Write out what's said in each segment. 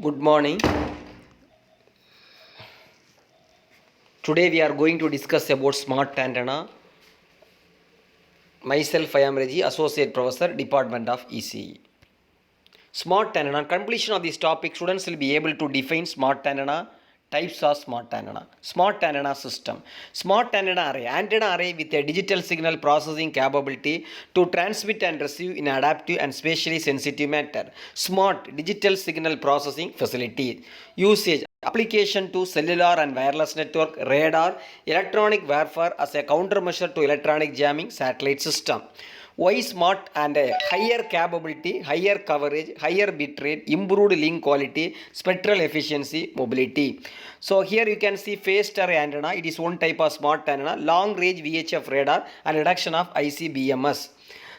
Good morning. Today we are going to discuss about smart antenna. Myself, I am Reggie, Associate Professor, Department of ECE. Smart antenna. On completion of this topic, students will be able to define smart antenna, types of smart antenna. Smart antenna system. Smart antenna array. Antenna array with a digital signal processing capability to transmit and receive in adaptive and spatially sensitive manner. Smart digital signal processing facility. Usage. Application to cellular and wireless network, radar, electronic warfare as a countermeasure to electronic jamming satellite system. Why smart and a higher capability, higher coverage, higher bitrate, improved link quality, spectral efficiency, mobility. So here you can see phased array antenna. It is one type of smart antenna, long range VHF radar and reduction of ICBMS.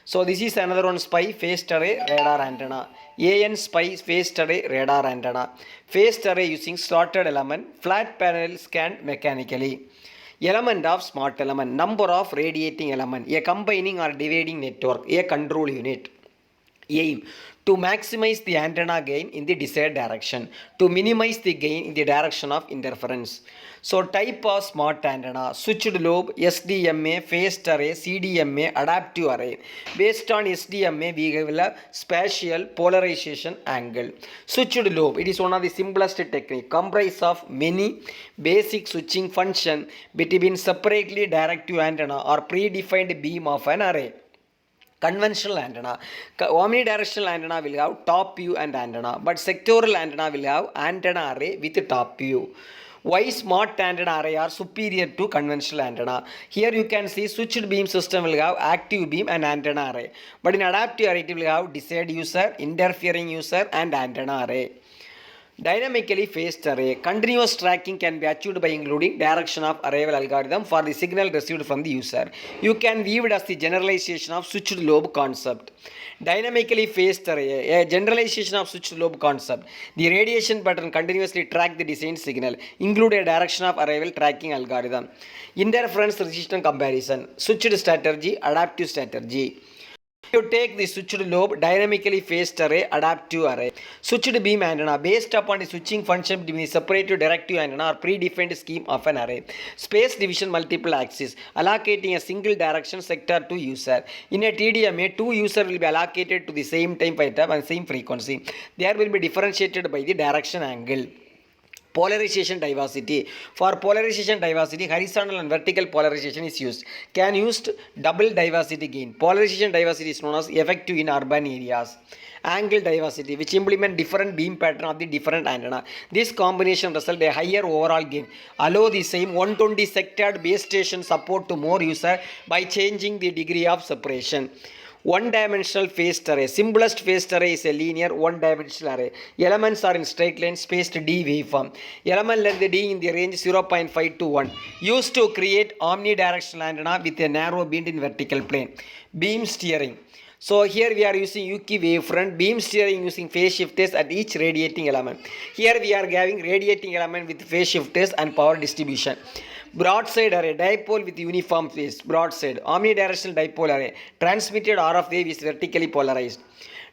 So this is another one SPY phased array radar antenna. AN SPY phased array radar antenna. Phased array using slotted element, flat panel scanned mechanically. Element of smart element, number of radiating element, a combining or dividing network, a control unit. Aim to maximize the antenna gain in the desired direction, to minimize the gain in the direction of interference. So type of smart antenna, switched lobe, SDMA, phased array, CDMA, adaptive array. Based on SDMA, we will have spatial polarization angle. Switched lobe, it is one of the simplest technique, comprised of many basic switching function between separately directive antenna or predefined beam of an array. Conventional antenna, omnidirectional antenna will have top view and antenna, but sectoral antenna will have antenna array with top view. Why smart antenna array are superior to conventional antenna? Here you can see switched beam system will have active beam and antenna array, but in adaptive array it will have desired user, interfering user and antenna array. Dynamically phased array. Continuous tracking can be achieved by including direction of arrival algorithm for the signal received from the user. You can view it as the generalization of switched lobe concept. Dynamically phased array, a generalization of switched lobe concept. The radiation pattern continuously track the designed signal. Include a direction of arrival tracking algorithm. Interference resistance comparison. Switched strategy, adaptive strategy. You take the switched lobe, dynamically phased array, adaptive array. Switched beam antenna based upon the switching function between the separated directive antenna or predefined scheme of an array. Space division multiple axis, allocating a single direction sector to user. In a TDMA, two users will be allocated to the same time type and same frequency. They will be differentiated by the direction angle. Polarization diversity. For polarization diversity, horizontal and vertical polarization is used. Can used double diversity gain. Polarization diversity is known as effective in urban areas. Angle diversity, which implement different beam pattern of the different antenna. This combination result a higher overall gain. Allow the same 120 sectored base station support to more user by changing the degree of separation. One-dimensional phased array. Simplest phased array is a linear one-dimensional array. Elements are in straight line spaced D waveform. Element length D in the range 0.5 to 1. Used to create omnidirectional antenna with a narrow beam in vertical plane. Beam steering. So here we are using Yuki wavefront, beam steering using phase shifters at each radiating element. Here we are having radiating element with phase shifters and power distribution. Broadside array, dipole with uniform phase, broadside. Omnidirectional dipole array, transmitted RF wave is vertically polarized.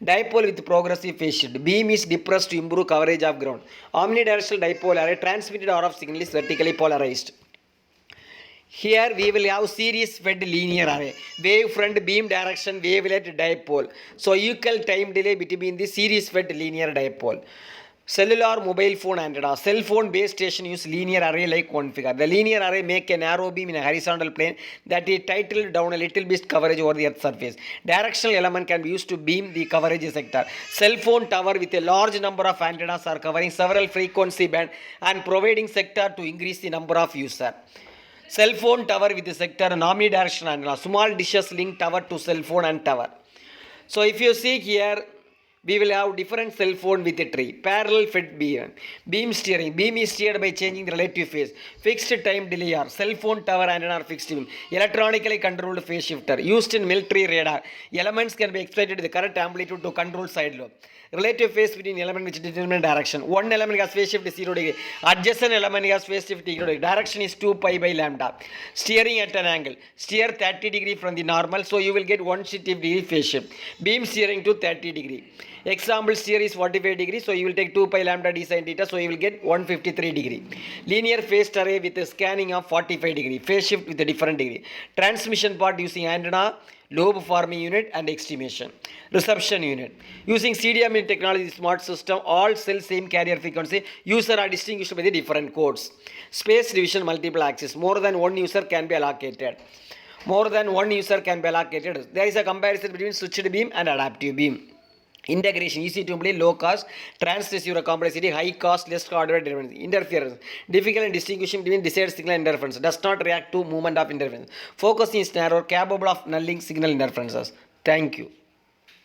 Dipole with progressive phase shift, beam is depressed to improve coverage of ground. Omnidirectional dipole array, transmitted RF signal is vertically polarized. Here we will have series fed linear array, wave front, beam direction, wavelet, dipole. So equal time delay between the series fed linear dipole. Cellular mobile phone antenna. Cell phone base station use linear array like one figure. The linear array make a narrow beam in a horizontal plane that is titled down a little bit coverage over the earth surface. Directional element can be used to beam the coverage sector. Cell phone tower with a large number of antennas are covering several frequency band and providing sector to increase the number of user. Cell phone tower with the sector and omnidirectional antenna. Small dishes link tower to cell phone and tower. So if you see here, we will have different cell phone with a tree. Parallel fed beam. Beam steering. Beam is steered by changing the relative phase. Fixed time delay are. Cell phone tower antenna fixed beam. Electronically controlled phase shifter. Used in military radar. Elements can be exploited with the correct amplitude to control side lobe. Relative phase between element which determine direction. One element has phase shift 0 degree. Adjacent element has phase shift 0 degree. Direction is 2 pi by lambda. Steering at an angle. Steer 30 degree from the normal. So you will get 160 degree phase shift. Beam steering to 30 degree. Example steer is 45 degree, so you will take 2 pi lambda d sin theta, so you will get 153 degree. Linear phased array with a scanning of 45 degree, phase shift with a different degree. Transmission part using antenna, lobe forming unit and estimation. Reception unit. Using CDMA technology smart system, all cells same carrier frequency. User are distinguished by the different codes. Space division multiple axis. More than one user can be allocated. There is a comparison between switched beam and adaptive beam. Integration, easy to implement, low cost, transducer complexity, high cost, less hardware dependence. Interference, difficult in distinguishing between desired signal interference, does not react to movement of interference. Focusing is narrow, capable of nulling signal interferences. Thank you.